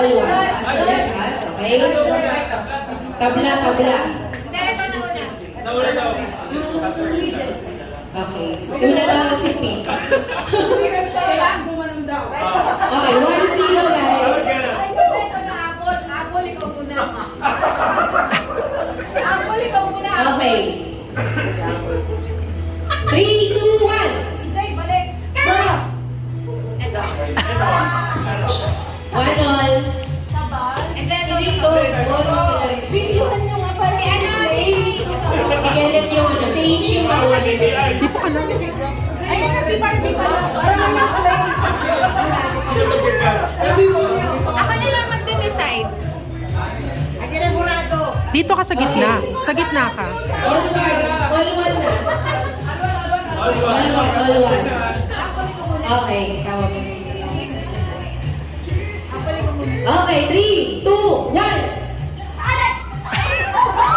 All one. Taas ulit, taas. Okay? Tabla, tabla. Nauna daw. Okay. Una daw si Pink. Okay, 1-0 guys. Okay. 3, 2, 1. 1-all. Hindi ko. Si Kenneth yung ano, si H yung mauna. Ayun na si Barbie pala. Ako na lang magde-decide. Dito ka sa gitna. Sa gitna ka. All one. All one na. All one, all one. Okay, tama mo. Okay, 3, 2, 1. Dito ka ba?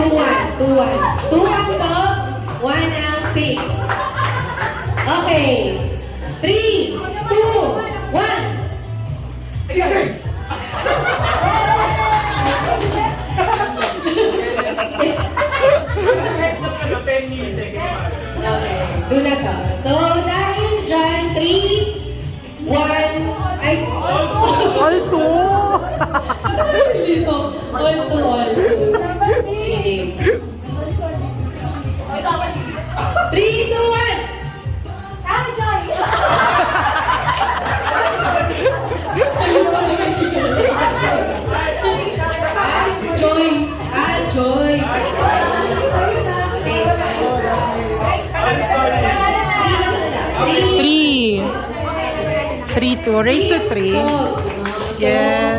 2-1, 2-1. 2 to, 1 ang pink. Okay. 3, 2, 1. Okay, doon na to. So, dahil dyan, 3, 1, ay, All two! dito, all to, all to. Sige. 3, 2, 1. Joy! Joy! Three. 3-2. Raise to 3. Yes.